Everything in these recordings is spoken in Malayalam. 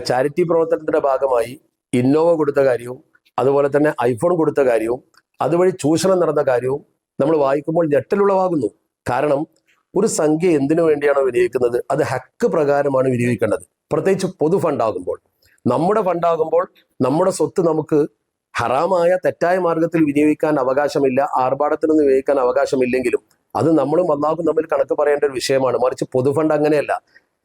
ചാരിറ്റി പ്രവർത്തനത്തിന്റെ ഭാഗമായി ഇന്നോവ കൊടുത്ത കാര്യവും അതുപോലെ തന്നെ ഐഫോൺ കൊടുത്ത കാര്യവും അതുവഴി ചൂഷണം നടന്ന കാര്യവും നമ്മൾ വായിക്കുമ്പോൾ ഞെട്ടലുളവാകുന്നു. കാരണം ഒരു സംഖ്യ എന്തിനു വേണ്ടിയാണോ വിനിയോഗിക്കുന്നത് അത് ഹക്ക് പ്രകാരമാണ് വിനിയോഗിക്കേണ്ടത്. പ്രത്യേകിച്ച് പൊതു ഫണ്ടാകുമ്പോൾ, നമ്മുടെ ഫണ്ടാകുമ്പോൾ നമ്മുടെ സ്വത്ത് നമുക്ക് ഹറാമായ തെറ്റായ മാർഗത്തിൽ വിനിയോഗിക്കാൻ അവകാശമില്ല, ആർഭാടത്തിനൊന്നും വിനിയോഗിക്കാൻ അവകാശമില്ലെങ്കിലും അത് നമ്മളും അള്ളാഹും തമ്മിൽ കണക്ക് പറയേണ്ട ഒരു വിഷയമാണ്. മറിച്ച് പൊതുഫണ്ട് അങ്ങനെയല്ല.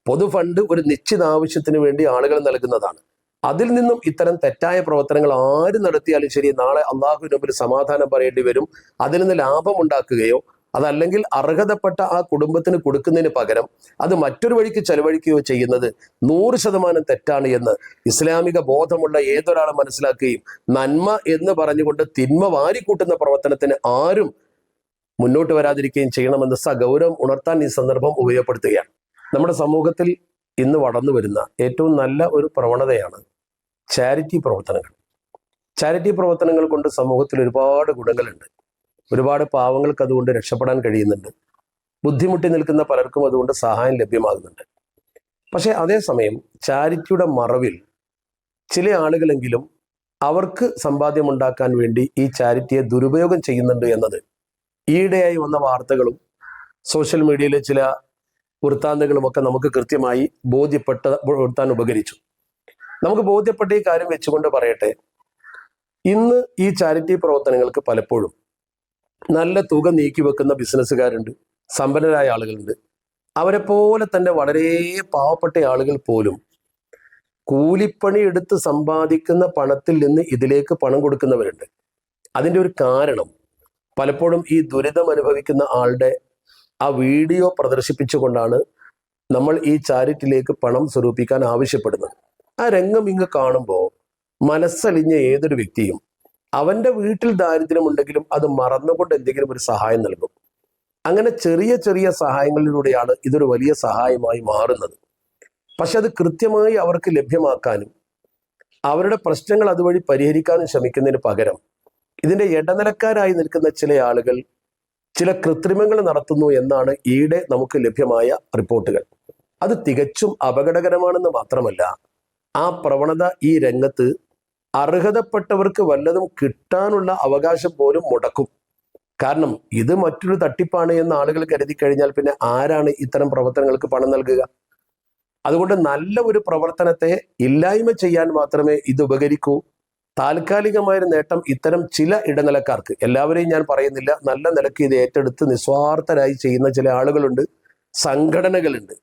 പൊതുഫണ്ട് ഒരു നിശ്ചിത ആവശ്യത്തിന് വേണ്ടി ആളുകൾ നൽകുന്നതാണ്. അതിൽ നിന്നും ഇത്തരം തെറ്റായ പ്രവർത്തനങ്ങൾ ആര് നടത്തിയാലും ശരി, നാളെ അള്ളാഹുവിന് മുമ്പിൽ സമാധാനം പറയേണ്ടി വരും. അതിൽ നിന്ന് ലാഭം ഉണ്ടാക്കുകയോ അതല്ലെങ്കിൽ അർഹതപ്പെട്ട ആ കുടുംബത്തിന് കൊടുക്കുന്നതിന് പകരം അത് മറ്റൊരു വഴിക്ക് ചെലവഴിക്കുകയോ ചെയ്യുന്നത് 100% തെറ്റാണ് എന്ന് ഇസ്ലാമിക ബോധമുള്ള ഏതൊരാളും മനസ്സിലാക്കുകയും നന്മ എന്ന് പറഞ്ഞുകൊണ്ട് തിന്മ വാരിക്കൂട്ടുന്ന പ്രവർത്തനത്തിന് ആരും മുന്നോട്ട് വരാതിരിക്കുകയും ചെയ്യണമെന്ന് സഗൗരവം ഉണർത്താൻ ഈ സന്ദർഭം ഉപയോഗപ്പെടുത്തുകയാണ്. നമ്മുടെ സമൂഹത്തിൽ ഇന്ന് വളർന്നു വരുന്ന ഏറ്റവും നല്ല ഒരു പ്രവണതയാണ് ചാരിറ്റി പ്രവർത്തനങ്ങൾ. ചാരിറ്റി പ്രവർത്തനങ്ങൾ കൊണ്ട് സമൂഹത്തിൽ ഒരുപാട് ഗുണങ്ങളുണ്ട്. ഒരുപാട് പാവങ്ങൾക്ക് അതുകൊണ്ട് രക്ഷപ്പെടാൻ കഴിയുന്നുണ്ട്. ബുദ്ധിമുട്ടി നിൽക്കുന്ന പലർക്കും അതുകൊണ്ട് സഹായം ലഭ്യമാകുന്നുണ്ട്. പക്ഷേ അതേസമയം ചാരിറ്റിയുടെ മറവിൽ ചില ആളുകളെങ്കിലും അവർക്ക് സമ്പാദ്യമുണ്ടാക്കാൻ വേണ്ടി ഈ ചാരിറ്റിയെ ദുരുപയോഗം ചെയ്യുന്നുണ്ട് എന്നത് ഈയിടെയായി വന്ന വാർത്തകളും സോഷ്യൽ മീഡിയയിലെ ചില വൃത്താന്തങ്ങളുമൊക്കെ നമുക്ക് കൃത്യമായി ബോധ്യപ്പെടുത്താൻ ഉപകരിച്ചു. നമുക്ക് ബോധ്യപ്പെട്ട ഈ കാര്യം വെച്ചുകൊണ്ട് പറയട്ടെ, ഇന്ന് ഈ ചാരിറ്റി പ്രവർത്തനങ്ങൾക്ക് പലപ്പോഴും നല്ല തുക നീക്കി വെക്കുന്ന ബിസിനസ്സുകാരുണ്ട്, സമ്പന്നരായ ആളുകളുണ്ട്. അവരെ പോലെ തന്നെ വളരെ പാവപ്പെട്ട ആളുകൾ പോലും കൂലിപ്പണി എടുത്ത് സമ്പാദിക്കുന്ന പണത്തിൽ നിന്ന് ഇതിലേക്ക് പണം കൊടുക്കുന്നവരുണ്ട്. അതിൻ്റെ ഒരു കാരണം പലപ്പോഴും ഈ ദുരിതം അനുഭവിക്കുന്ന ആളുടെ ആ വീഡിയോ പ്രദർശിപ്പിച്ചുകൊണ്ടാണ് നമ്മൾ ഈ ചാരിറ്റിയിലേക്ക് പണം സ്വരൂപിക്കാൻ ആവശ്യപ്പെടുന്നത്. ആ രംഗം ഇങ്ങ് കാണുമ്പോൾ മനസ്സലിഞ്ഞ ഏതൊരു വ്യക്തിയും അവൻ്റെ വീട്ടിൽ ദാരിദ്ര്യമുണ്ടെങ്കിലും അത് മറന്നുകൊണ്ട് എന്തെങ്കിലും ഒരു സഹായം നൽകും. അങ്ങനെ ചെറിയ ചെറിയ സഹായങ്ങളിലൂടെയാണ് ഇതൊരു വലിയ സഹായമായി മാറുന്നത്. പക്ഷെ അത് കൃത്യമായി അവർക്ക് ലഭ്യമാക്കാനും അവരുടെ പ്രശ്നങ്ങൾ അതുവഴി പരിഹരിക്കാനും ശ്രമിക്കുന്നതിന് പകരം ഇതിൻ്റെ ഇടനിലക്കാരായി നിൽക്കുന്ന ചില ആളുകൾ ചില കൃത്രിമങ്ങൾ നടത്തുന്നു എന്നാണ് ഈയിടെ നമുക്ക് ലഭ്യമായ റിപ്പോർട്ടുകൾ. അത് തികച്ചും അപകടകരമാണെന്ന് മാത്രമല്ല, ആ പ്രവണത ഈ രംഗത്ത് അർഹതപ്പെട്ടവർക്ക് വല്ലതും കിട്ടാനുള്ള അവകാശം പോലും മുടക്കും. കാരണം ഇത് മറ്റൊരു തട്ടിപ്പാണ് എന്ന് ആളുകൾ കരുതി കഴിഞ്ഞാൽ പിന്നെ ആരാണ് ഇത്തരം പ്രവർത്തനങ്ങൾക്ക് പണം നൽകുക? അതുകൊണ്ട് നല്ല ഒരു പ്രവർത്തനത്തെ ഇല്ലായ്മ ചെയ്യാൻ മാത്രമേ ഇത് ഉപകരിക്കൂ. താൽക്കാലികമായൊരു നേട്ടം ഇത്തരം ചില ഇടനിലക്കാർക്ക്, എല്ലാവരെയും ഞാൻ പറയുന്നില്ല, നല്ല നിലയ്ക്ക് ഇത് ഏറ്റെടുത്ത് നിസ്വാർത്ഥരായി ചെയ്യുന്ന ചില ആളുകളുണ്ട്, സംഘടനകളുണ്ട്.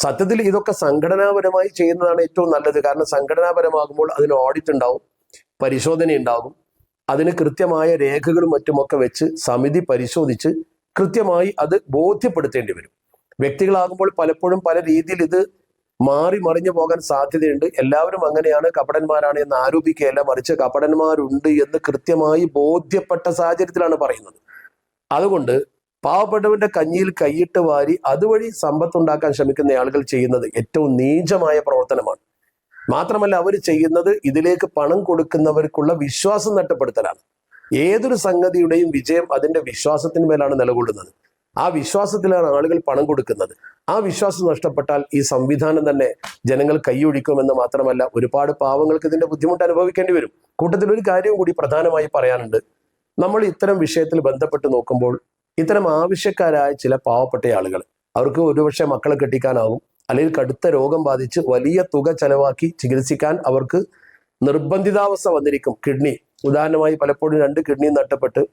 സത്യത്തിൽ ഇതൊക്കെ സംഘടനാപരമായി ചെയ്യുന്നതാണ് ഏറ്റവും നല്ലത്. കാരണം സംഘടനാപരമാകുമ്പോൾ അതിന് ഓഡിറ്റ് ഉണ്ടാവും, പരിശോധന ഉണ്ടാകും, അതിന് കൃത്യമായ രേഖകളും മറ്റുമൊക്കെ വെച്ച് സമിതി പരിശോധിച്ച് കൃത്യമായി അത് ബോധ്യപ്പെടുത്തേണ്ടി വരും. വ്യക്തികളാകുമ്പോൾ പലപ്പോഴും പല രീതിയിൽ ഇത് മാറി മറിഞ്ഞു പോകാൻ സാധ്യതയുണ്ട്. എല്ലാവരും അങ്ങനെയാണ്, കപടന്മാരാണ് എന്ന് ആരോപിക്കുകയല്ല, മറിച്ച് കപടന്മാരുണ്ട് എന്ന് കൃത്യമായി ബോധ്യപ്പെട്ട സാഹചര്യത്തിലാണ് പറയുന്നത്. അതുകൊണ്ട് പാവപ്പെട്ടവന്റെ കഞ്ഞിയിൽ കൈയിട്ട് വാരി അതുവഴി സമ്പത്തുണ്ടാക്കാൻ ശ്രമിക്കുന്ന ആളുകൾ ചെയ്യുന്നത് ഏറ്റവും നീചമായ പ്രവർത്തനമാണ്. മാത്രമല്ല അവർ ചെയ്യുന്നത് ഇതിലേക്ക് പണം കൊടുക്കുന്നവർക്കുള്ള വിശ്വാസം നഷ്ടപ്പെടുത്തലാണ്. ഏതൊരു സംഗതിയുടെയും വിജയം അതിന്റെ വിശ്വാസത്തിന് മേലാണ് നിലകൊള്ളുന്നത്. ആ വിശ്വാസത്തിലാണ് ആളുകൾ പണം കൊടുക്കുന്നത്. ആ വിശ്വാസം നഷ്ടപ്പെട്ടാൽ ഈ സംവിധാനം തന്നെ ജനങ്ങൾ കൈയൊഴിക്കുമെന്ന് മാത്രമല്ല, ഒരുപാട് പാവങ്ങൾക്ക് ഇതിന്റെ ബുദ്ധിമുട്ട് അനുഭവിക്കേണ്ടി വരും. കൂട്ടത്തിൽ ഒരു കാര്യവും കൂടി പ്രധാനമായി പറയാനുണ്ട്. നമ്മൾ ഇത്തരം വിഷയത്തിൽ ബന്ധപ്പെട്ട് നോക്കുമ്പോൾ ഇത്തരം ആവശ്യക്കാരായ ചില പാവപ്പെട്ട ആളുകൾ, അവർക്ക് ഒരുപക്ഷെ മക്കളെ കെട്ടിക്കാനാവും, അല്ലെങ്കിൽ കടുത്ത രോഗം ബാധിച്ച് വലിയ തുക ചെലവാക്കി ചികിത്സിക്കാൻ അവർക്ക് നിർബന്ധിതാവസ്ഥ വന്നിരിക്കും. കിഡ്നി ഉദാഹരണമായി പലപ്പോഴും 2 കിഡ്നിയും നഷ്ടപ്പെട്ട്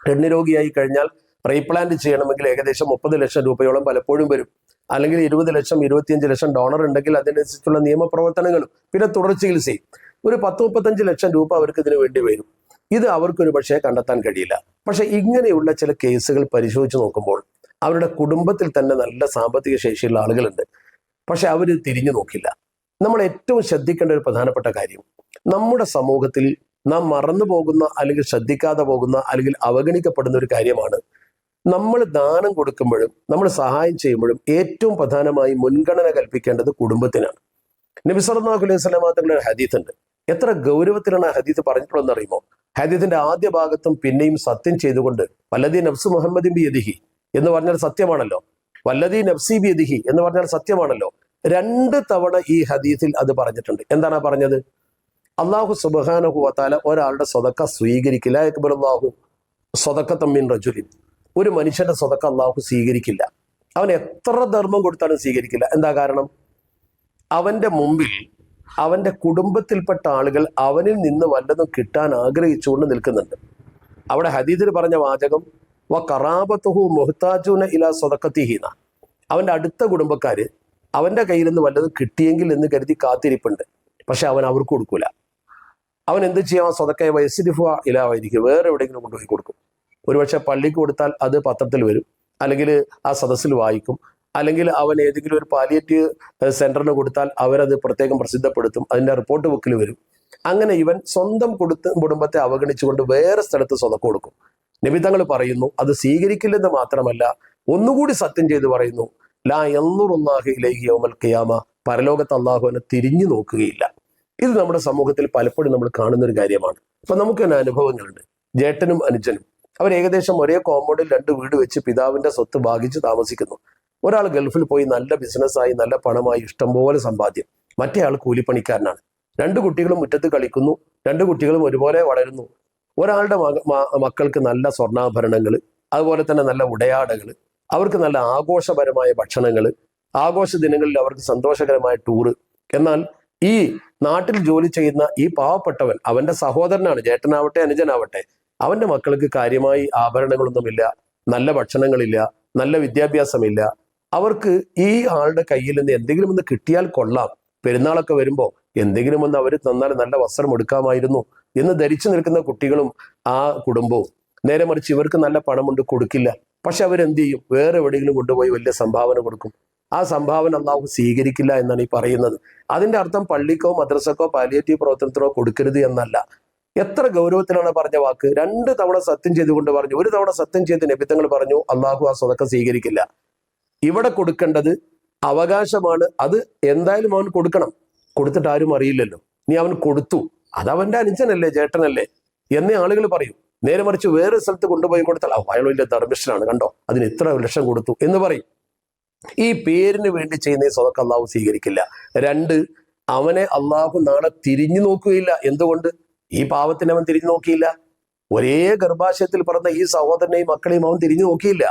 കിഡ്നി രോഗിയായി കഴിഞ്ഞാൽ റീപ്ലാന്റ് ചെയ്യണമെങ്കിൽ ഏകദേശം 30 ലക്ഷം രൂപയോളം പലപ്പോഴും വരും. അല്ലെങ്കിൽ 20 ലക്ഷം 25 ലക്ഷം ഡോണർ ഉണ്ടെങ്കിൽ അതിനനുസരിച്ചുള്ള നിയമപ്രവർത്തനങ്ങളും പിന്നെ തുടർ ചികിത്സയും ഒരു 10-35 ലക്ഷം രൂപ അവർക്ക് ഇതിനു വേണ്ടി വരും. ഇത് അവർക്കൊരു പക്ഷേ കണ്ടെത്താൻ കഴിയില്ല. പക്ഷെ ഇങ്ങനെയുള്ള ചില കേസുകൾ പരിശോധിച്ച് നോക്കുമ്പോൾ അവരുടെ കുടുംബത്തിൽ തന്നെ നല്ല സാമ്പത്തിക ശേഷിയുള്ള ആളുകളുണ്ട്. പക്ഷെ അവർ തിരിഞ്ഞു നോക്കില്ല. നമ്മൾ ഏറ്റവും ശ്രദ്ധിക്കേണ്ട ഒരു പ്രധാനപ്പെട്ട കാര്യം, നമ്മുടെ സമൂഹത്തിൽ നാം മറന്നു പോകുന്ന അല്ലെങ്കിൽ ശ്രദ്ധിക്കാതെ പോകുന്ന അല്ലെങ്കിൽ അവഗണിക്കപ്പെടുന്ന ഒരു കാര്യമാണ്, നമ്മൾ ദാനം കൊടുക്കുമ്പോഴും നമ്മൾ സഹായം ചെയ്യുമ്പോഴും ഏറ്റവും പ്രധാനമായി മുൻഗണന കൽപ്പിക്കേണ്ടത് കുടുംബത്തിനാണ്. നബി സല്ലല്ലാഹു അലൈഹി വസല്ലം തങ്ങളുടെ ഒരു ഹദീസ് ഉണ്ട്. എത്ര ഗൗരവത്തിലാണ് ആ ഹദീസ് പറഞ്ഞിട്ടുള്ളതെന്ന് അറിയുമോ? ഹദീസിന്റെ ആദ്യ ഭാഗത്തും പിന്നെയും സത്യം ചെയ്തുകൊണ്ട് വല്ലദീ നഫ്സു മുഹമ്മദിൻ ബിയദിഹി എന്ന് പറഞ്ഞാൽ സത്യമാണല്ലോ, വല്ലദീ നഫ്സി ബിയദിഹി എന്ന് പറഞ്ഞാൽ സത്യമാണല്ലോ, 2 തവണ ഈ ഹദീസിൽ അത് പറഞ്ഞിട്ടുണ്ട്. എന്താണ് പറഞ്ഞത്? അള്ളാഹു സുബ്ഹാനഹു വ തആല ഒരാളുടെ സ്വതക്ക സ്വീകരിക്കില്ല. യഖ്ബലുല്ലാഹു സ്വതക്കത്തൻ മിൻ റജുലിൻ, ഒരു മനുഷ്യന്റെ സ്വതക്ക അള്ളാഹു സ്വീകരിക്കില്ല. അവൻ എത്ര ധർമ്മം കൊടുത്താലും സ്വീകരിക്കില്ല. എന്താ കാരണം? അവന്റെ മുമ്പിൽ അവന്റെ കുടുംബത്തിൽപ്പെട്ട ആളുകൾ അവനിൽ നിന്ന് വല്ലതും കിട്ടാൻ ആഗ്രഹിച്ചുകൊണ്ട് നിൽക്കുന്നുണ്ട്. അവിടെ ഹദീസിൽ പറഞ്ഞ വാചകം വ ഖറാബത്തുഹു മുഹ്താജൂന ഇലാ സ്വതക്കത്തിഹീന, അവന്റെ അടുത്ത കുടുംബക്കാര് അവന്റെ കയ്യിൽ നിന്ന് വല്ലതും കിട്ടിയെങ്കിൽ എന്ന് കരുതി കാത്തിരിപ്പുണ്ട്. പക്ഷെ അവൻ അവർക്ക് കൊടുക്കൂല. അവൻ എന്ത് ചെയ്യാം? സ്വതക്കയെ വയസ്സിരിഫുക ഇലാവായിരിക്കും, വേറെ എവിടെയെങ്കിലും കൊണ്ടുപോയി കൊടുക്കും. ഒരുപക്ഷെ പള്ളിക്ക് കൊടുത്താൽ അത് പത്രത്തിൽ വരും, അല്ലെങ്കിൽ ആ സദസ്സിൽ വായിക്കും, അല്ലെങ്കിൽ അവൻ ഏതെങ്കിലും ഒരു പാലിയേറ്റീവ് സെന്ററിന് കൊടുത്താൽ അവരത് പ്രത്യേകം പ്രസിദ്ധപ്പെടുത്തും, അതിന്റെ റിപ്പോർട്ട് ബുക്കിൽ വരും. അങ്ങനെ ഇവൻ സ്വന്തം കുടുംബത്തെ അവഗണിച്ചുകൊണ്ട് വേറെ സ്ഥലത്ത് സ്വതക്ക കൊടുക്കും. നബി തങ്ങൾ പറയുന്നു അത് സ്വീകരിക്കില്ലെന്ന് മാത്രമല്ല, ഒന്നുകൂടി സത്യം ചെയ്ത് പറയുന്നു, ലാ യൻദുറുല്ലാഹു ഇലൈഹി യൗമൽ ഖിയാമ, പരലോകത്ത് അള്ളാഹു അവനെ തിരിഞ്ഞു നോക്കുകയില്ല. ഇത് നമ്മുടെ സമൂഹത്തിൽ പലപ്പോഴും നമ്മൾ കാണുന്ന ഒരു കാര്യമാണ്. അപ്പൊ നമുക്ക് തന്നെ അനുഭവങ്ങളുണ്ട്. ജേട്ടനും അനുജനും അവർ ഏകദേശം ഒരേ കോമ്പൗണ്ടിൽ 2 വീട് വെച്ച് പിതാവിന്റെ സ്വത്ത് ഭാഗിച്ച് താമസിക്കുന്നു. ഒരാൾ ഗൾഫിൽ പോയി നല്ല ബിസിനസ്സായി നല്ല പണമായി ഇഷ്ടംപോലെ സമ്പാദ്യം, മറ്റേ ആൾ കൂലിപ്പണിക്കാരനാണ്. 2 കുട്ടികളും മുറ്റത്ത് കളിക്കുന്നു, 2 കുട്ടികളും ഒരുപോലെ വളരുന്നു. ഒരാളുടെ മക്കൾക്ക് നല്ല സ്വർണ്ണാഭരണങ്ങൾ, അതുപോലെ തന്നെ നല്ല ഉടയാടകൾ, അവർക്ക് നല്ല ആഘോഷപരമായ ഭക്ഷണങ്ങൾ, ആഘോഷ ദിനങ്ങളിൽ അവർക്ക് സന്തോഷകരമായ ടൂറ്. എന്നാൽ ഈ നാട്ടിൽ ജോലി ചെയ്യുന്ന ഈ പാവപ്പെട്ടവൻ, അവന്റെ സഹോദരനാണ്, ജേട്ടനാവട്ടെ അനുജനാവട്ടെ, അവന്റെ മക്കൾക്ക് കാര്യമായി ആഭരണങ്ങളൊന്നുമില്ല, നല്ല ഭക്ഷണങ്ങളില്ല, നല്ല വിദ്യാഭ്യാസമില്ല. അവർക്ക് ഈ ആളുടെ കയ്യിൽ നിന്ന് എന്തെങ്കിലും ഒന്ന് കിട്ടിയാൽ കൊള്ളാം, പെരുന്നാളൊക്കെ വരുമ്പോൾ എന്തെങ്കിലും ഒന്ന് അവർ തന്നാൽ നല്ല വസ്ത്രം എടുക്കാമായിരുന്നു എന്ന് ധരിച്ചു നിൽക്കുന്ന കുട്ടികളും ആ കുടുംബവും. നേരെ മറിച്ച് ഇവർക്ക് നല്ല പണമുണ്ട്, കൊടുക്കില്ല. പക്ഷെ അവരെന്ത് ചെയ്യും? വേറെ എവിടെയെങ്കിലും കൊണ്ടുപോയി വലിയ സംഭാവന കൊടുക്കും. ആ സംഭാവന അള്ളാഹു സ്വീകരിക്കില്ല എന്നാണ് ഈ പറയുന്നത്. അതിന്റെ അർത്ഥം പള്ളിക്കോ മദ്രസക്കോ പാലിയേറ്റീവ് പ്രവർത്തനത്തിനോ കൊടുക്കരുത് എന്നല്ല. എത്ര ഗൗരവത്തിലാണ് പറഞ്ഞ വാക്ക്. 2 തവണ സത്യം ചെയ്തുകൊണ്ട് പറഞ്ഞു. 1 തവണ സത്യം ചെയ്ത് നബി തങ്ങൾ പറഞ്ഞു അള്ളാഹു ആ സ്വതക്ക സ്വീകരിക്കില്ല. ഇവിടെ കൊടുക്കേണ്ടത് അവകാശമാണ്, അത് എന്തായാലും അവൻ കൊടുക്കണം. കൊടുത്തിട്ട് ആരും അറിയില്ലല്ലോ. നീ അവൻ കൊടുത്തു, അതവന്റെ അനുജനല്ലേ, ചേട്ടനല്ലേ എന്നേ ആളുകൾ പറയും. നേരെ മറിച്ച് വേറെ സ്ഥലത്ത് കൊണ്ടുപോയി കൊടുത്താൽ അയാൾ വലിയ ധർമ്മിഷ്ഠനാണ്, കണ്ടോ അതിന് ഇത്ര ലക്ഷം കൊടുത്തു എന്ന് പറയും. ഈ പേരിന് വേണ്ടി ചെയ്യുന്ന ഈ സ്വതക്ക അള്ളാഹു സ്വീകരിക്കില്ല. 2, അവനെ അള്ളാഹു നാളെ തിരിഞ്ഞു നോക്കുകയില്ല. എന്തുകൊണ്ട്? ഈ പാവത്തിന് അവൻ തിരിഞ്ഞു നോക്കിയില്ല. ഒരേ ഗർഭാശയത്തിൽ പിറന്ന ഈ സഹോദരനെയും മക്കളെയും അവൻ തിരിഞ്ഞു നോക്കിയില്ല.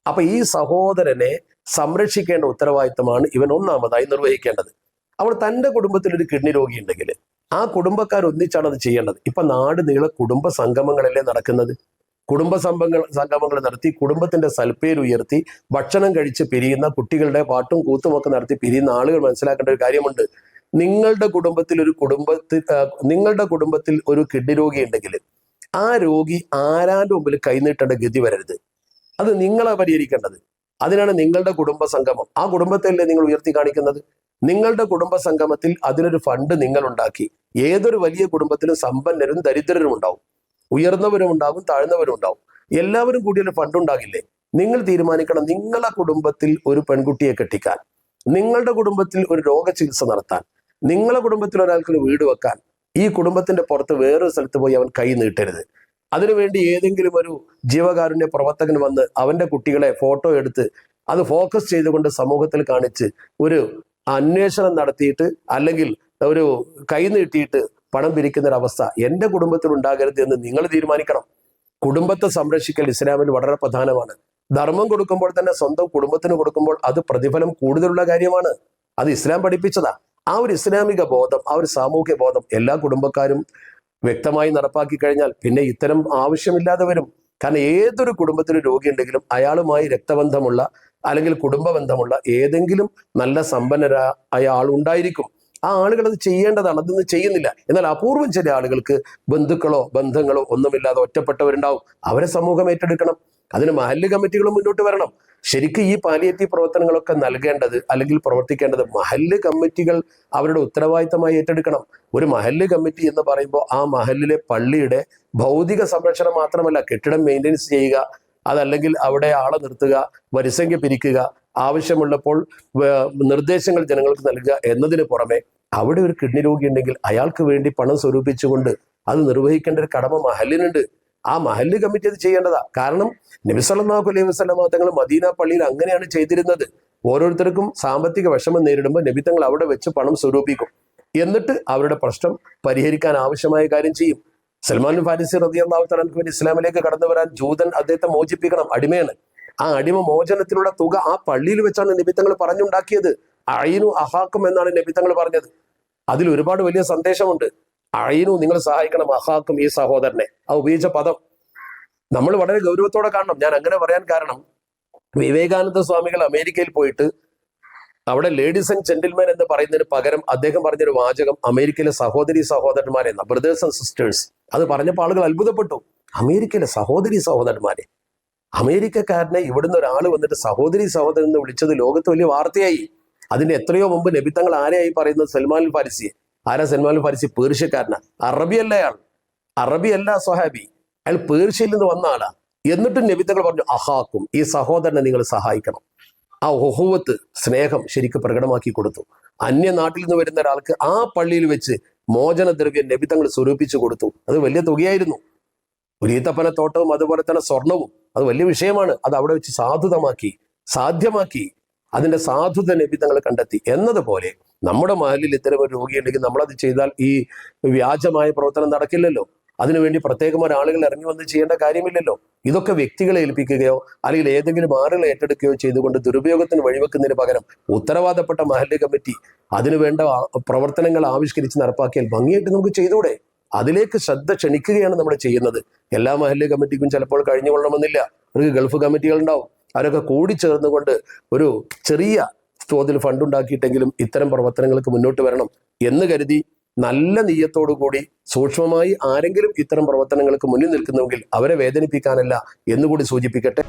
അപ്പൊ ഈ സഹോദരനെ സംരക്ഷിക്കേണ്ട ഉത്തരവാദിത്തമാണ് ഇവൻ ഒന്നാമതായി നിർവഹിക്കേണ്ടത്. അവൾ തന്റെ കുടുംബത്തിൽ ഒരു കിഡ്നി രോഗി ഉണ്ടെങ്കിൽ ആ കുടുംബക്കാർ ഒന്നിച്ചാണ് അത് ചെയ്യേണ്ടത്. ഇപ്പൊ നാട് നീളെ കുടുംബ സംഗമങ്ങളല്ലേ നടക്കുന്നത്. കുടുംബ സംഗമങ്ങൾ നടത്തി കുടുംബത്തിന്റെ സൽപ്പേര് ഉയർത്തി ഭക്ഷണം കഴിച്ച് പിരിയുന്ന, കുട്ടികളുടെ പാട്ടും കൂത്തും ഒക്കെ നടത്തി പിരിയുന്ന ആളുകൾ മനസ്സിലാക്കേണ്ട ഒരു കാര്യമുണ്ട്. നിങ്ങളുടെ കുടുംബത്തിൽ ഒരു കിഡ്നി രോഗി ഉണ്ടെങ്കിൽ ആ രോഗി ആരാന്റെ മുമ്പിൽ കൈനീട്ടേണ്ട ഗതി വരരുത്. അത് നിങ്ങളെ പരിഹരിക്കേണ്ടത്. അതിനാണ് നിങ്ങളുടെ കുടുംബ സംഗമം. ആ കുടുംബത്തെയല്ലേ നിങ്ങൾ ഉയർത്തി കാണിക്കുന്നത്. നിങ്ങളുടെ കുടുംബ സംഗമത്തിൽ അതിനൊരു ഫണ്ട് നിങ്ങൾ ഉണ്ടാക്കി. ഏതൊരു വലിയ കുടുംബത്തിലും സമ്പന്നരും ദരിദ്രരും ഉണ്ടാവും, ഉയർന്നവരും ഉണ്ടാകും, താഴ്ന്നവരും ഉണ്ടാവും. എല്ലാവരും കൂടി ഒരു ഫണ്ട് ഉണ്ടാകില്ലേ? നിങ്ങൾ തീരുമാനിക്കണം നിങ്ങളുടെ കുടുംബത്തിൽ ഒരു പെൺകുട്ടിയെ കെട്ടിക്കാൻ, നിങ്ങളുടെ കുടുംബത്തിൽ ഒരു രോഗചികിത്സ നടത്താൻ, നിങ്ങളുടെ കുടുംബത്തിൽ ഒരാൾക്ക് വീട് വെക്കാൻ. ഈ കുടുംബത്തിന്റെ പുറത്ത് വേറൊരു സ്ഥലത്ത് പോയി അവൻ കൈ നീട്ടരുത്. അതിനുവേണ്ടി ഏതെങ്കിലും ഒരു ജീവകാരുണ്യ പ്രവർത്തകൻ വന്ന് അവന്റെ കുട്ടികളെ ഫോട്ടോ എടുത്ത് അത് ഫോക്കസ് ചെയ്തുകൊണ്ട് സമൂഹത്തിൽ കാണിച്ച് ഒരു അന്വേഷണം നടത്തിയിട്ട് അല്ലെങ്കിൽ ഒരു കൈ നീട്ടിയിട്ട് പണം പിരിക്കുന്ന ഒരു അവസ്ഥ എൻ്റെ കുടുംബത്തിൽ ഉണ്ടാകരുത് എന്ന് നിങ്ങൾ തീരുമാനിക്കണം. കുടുംബത്തെ സംരക്ഷിക്കൽ ഇസ്ലാമിൽ വളരെ പ്രധാനമാണ്. ധർമ്മം കൊടുക്കുമ്പോൾ തന്നെ സ്വന്തം കുടുംബത്തിന് കൊടുക്കുമ്പോൾ അത് പ്രതിഫലം കൂടുതലുള്ള കാര്യമാണ്. അത് ഇസ്ലാം പഠിപ്പിച്ചതാ. ആ ഒരു ഇസ്ലാമിക ബോധം, ആ ഒരു സാമൂഹ്യ ബോധം എല്ലാ കുടുംബക്കാരും വ്യക്തമായി നടപ്പാക്കി കഴിഞ്ഞാൽ പിന്നെ ഇത്തരം ആവശ്യമില്ലാതെ വരും. കാരണം ഏതൊരു കുടുംബത്തിലും രോഗി ഉണ്ടെങ്കിലും അയാളുമായി രക്തബന്ധമുള്ള അല്ലെങ്കിൽ കുടുംബ ബന്ധമുള്ള ഏതെങ്കിലും നല്ല സമ്പന്നരായ ആൾ ഉണ്ടായിരിക്കും. ആ ആളുകൾ അത് ചെയ്യേണ്ടതാണ്, അതൊന്നും ചെയ്യുന്നില്ല. എന്നാൽ അപൂർവം ചില ആളുകൾക്ക് ബന്ധുക്കളോ ബന്ധങ്ങളോ ഒന്നുമില്ലാതെ ഒറ്റപ്പെട്ടവരുണ്ടാവും. അവരെ സമൂഹം ഏറ്റെടുക്കണം. അതിന് മഹല്ല് കമ്മിറ്റികളും മുന്നോട്ട് വരണം. ശരിക്കും ഈ പാലിയേറ്റീവ് പ്രവർത്തനങ്ങളൊക്കെ നൽകേണ്ടത് അല്ലെങ്കിൽ പ്രവർത്തിക്കേണ്ടത് മഹല്ല് കമ്മിറ്റികൾ അവരുടെ ഉത്തരവാദിത്തമായി ഏറ്റെടുക്കണം. ഒരു മഹല്ല് കമ്മിറ്റി എന്ന് പറയുമ്പോൾ ആ മഹല്ലിലെ പള്ളിയുടെ ഭൗതിക സംരക്ഷണം മാത്രമല്ല, കെട്ടിടം മെയിൻ്റെനൻസ് ചെയ്യുക, അതല്ലെങ്കിൽ അവിടെ ആളെ നിർത്തുക, വരിസംഖ്യ പിരിക്കുക, ആവശ്യമുള്ളപ്പോൾ നിർദ്ദേശങ്ങൾ ജനങ്ങൾക്ക് നൽകുക എന്നതിന് പുറമെ അവിടെ ഒരു കിഡ്നി രോഗി ഉണ്ടെങ്കിൽ അയാൾക്ക് വേണ്ടി പണം സ്വരൂപിച്ചുകൊണ്ട് അത് നിർവഹിക്കേണ്ട ഒരു കടമ മഹല്ലിനുണ്ട്. ആ മഹല്ല് കമ്മിറ്റി അത് ചെയ്യേണ്ടതാ. കാരണം നബി സല്ലല്ലാഹു അലൈഹി വസല്ലം തങ്ങൾ മദീന പള്ളിയിൽ അങ്ങനെയാണ് ചെയ്തിരുന്നത്. ഓരോരുത്തർക്കും സാമ്പത്തിക വിഷമം നേരിടുമ്പോൾ നബിത്തങ്ങൾ അവിടെ വെച്ച് പണം സ്വരൂപിക്കും. എന്നിട്ട് അവരുടെ പ്രശ്നം പരിഹരിക്കാൻ ആവശ്യമായ കാര്യം ചെയ്യും. സൽമാൻ ഫാരിസി റളിയല്ലാഹു തആല അൻഹു ഇസ്ലാമിലേക്ക് കടന്നു വരാൻ ജൂതൻ അദ്ദേഹത്തെ മോചിപ്പിക്കണം, അടിമയാണ്. ആ അടിമ മോചനത്തിനുള്ള തുക ആ പള്ളിയിൽ വെച്ചാണ് നബിത്തങ്ങൾ പറഞ്ഞുണ്ടാക്കിയത്. അയിനു അഹാക്കും എന്നാണ് നബിത്തങ്ങൾ പറഞ്ഞത്. അതിൽ ഒരുപാട് വലിയ സന്ദേശമുണ്ട്. അയിനു, നിങ്ങൾ സഹായിക്കണം, അഹാക്കും, ഈ സഹോദരനെ. ആ ഉപയോഗിച്ച പദം നമ്മൾ വളരെ ഗൗരവത്തോടെ കാണണം. ഞാൻ അങ്ങനെ പറയാൻ കാരണം, വിവേകാനന്ദ സ്വാമികൾ അമേരിക്കയിൽ പോയിട്ട് അവിടെ ലേഡീസ് ആൻഡ് ജെന്റിൽമാൻ എന്ന് പറയുന്നതിന് പകരം അദ്ദേഹം പറഞ്ഞൊരു വാചകം അമേരിക്കയിലെ സഹോദരി സഹോദരന്മാരെ, ബ്രദേഴ്സ് ആൻഡ് സിസ്റ്റേഴ്സ്. അത് പറഞ്ഞപ്പോൾ ആളുകൾ അത്ഭുതപ്പെട്ടു. അമേരിക്കയിലെ സഹോദരി സഹോദരന്മാരെ, അമേരിക്കക്കാരനെ ഇവിടുന്ന് ഒരാൾ വന്നിട്ട് സഹോദരി സഹോദരൻ എന്ന് വിളിച്ചത് ലോകത്ത് വലിയ വാർത്തയായി. അതിന്റെ എത്രയോ മുമ്പ് നബിത്തങ്ങൾ ആരെയായി പറയുന്നത്? സൽമാൻ ഫാരിസിയെ. ആരാ സൽമാൻ ഫാരിസി? പേർഷ്യക്കാരനാ. അറബിയല്ല അയാൾ, അറബിയല്ല സ്വഹാബി, അയാൾ പേർഷ്യയിൽ നിന്ന് വന്ന ആളാ. എന്നിട്ടും നബിത്തങ്ങൾ പറഞ്ഞു അഹാക്കും, ഈ സഹോദരനെ നിങ്ങൾ സഹായിക്കണം. ആ ഒഹുവത്ത്, സ്നേഹം ശരിക്കും പ്രകടമാക്കി കൊടുത്തു. അന്യനാട്ടിൽ നിന്ന് വരുന്ന ഒരാൾക്ക് ആ പള്ളിയിൽ വെച്ച് മോചനദ്രവ്യം നബിത്തങ്ങൾ സ്വരൂപിച്ചു കൊടുത്തു. അത് വലിയ തുകയായിരുന്നു. ഒരു ഈത്തപ്പനത്തോട്ടവും അതുപോലെ തന്നെ സ്വർണവും, അത് വലിയ വിഷയമാണ്. അത് അവിടെ വെച്ച് സാധ്യമാക്കി. അതിന്റെ സാധുത നബിത്തങ്ങൾ കണ്ടെത്തി. എന്നതുപോലെ നമ്മുടെ മഹലിൽ ഇത്തരം ഒരു രോഗിയുണ്ടെങ്കിൽ നമ്മളത് ചെയ്താൽ ഈ വ്യാജമായ പ്രവർത്തനം നടക്കില്ലല്ലോ. അതിനുവേണ്ടി പ്രത്യേകം ഒരാളുകൾ ഇറങ്ങി വന്ന് ചെയ്യേണ്ട കാര്യമില്ലല്ലോ. ഇതൊക്കെ വ്യക്തികളെ ഏൽപ്പിക്കുകയോ അല്ലെങ്കിൽ ഏതെങ്കിലും ആളുകളെ ഏറ്റെടുക്കുകയോ ചെയ്തുകൊണ്ട് ദുരുപയോഗത്തിന് വഴിവെക്കുന്നതിന് പകരം ഉത്തരവാദപ്പെട്ട മഹല്ല് കമ്മിറ്റി അതിനുവേണ്ട പ്രവർത്തനങ്ങൾ ആവിഷ്കരിച്ച് നടപ്പാക്കിയാൽ ഭംഗിയായിട്ട് നമുക്ക് ചെയ്തുകൂടെ? അതിലേക്ക് ശ്രദ്ധ ക്ഷണിക്കുകയാണ് നമ്മൾ ചെയ്യുന്നത്. എല്ലാ മഹല്ല് കമ്മിറ്റിക്കും ചിലപ്പോൾ കഴിഞ്ഞുകൊള്ളണമെന്നില്ല. അവർക്ക് ഗൾഫ് കമ്മിറ്റികൾ ഉണ്ടാവും. അവരൊക്കെ കൂടി ചേർന്നുകൊണ്ട് ഒരു ചെറിയ തോതിൽ ഫണ്ട് ഉണ്ടാക്കിയിട്ടെങ്കിലും ഇത്തരം പ്രവർത്തനങ്ങൾക്ക് മുന്നോട്ട് വരണം എന്ന് കരുതി നല്ല നീയത്തോടു കൂടി സൂക്ഷ്മമായി ആരെങ്കിലും ഇത്തരം പ്രവർത്തനങ്ങൾക്ക് മുന്നിൽ നിൽക്കുന്നുവെങ്കിൽ അവരെ വേദനിപ്പിക്കാനല്ല എന്നുകൂടി സൂചിപ്പിക്കട്ടെ.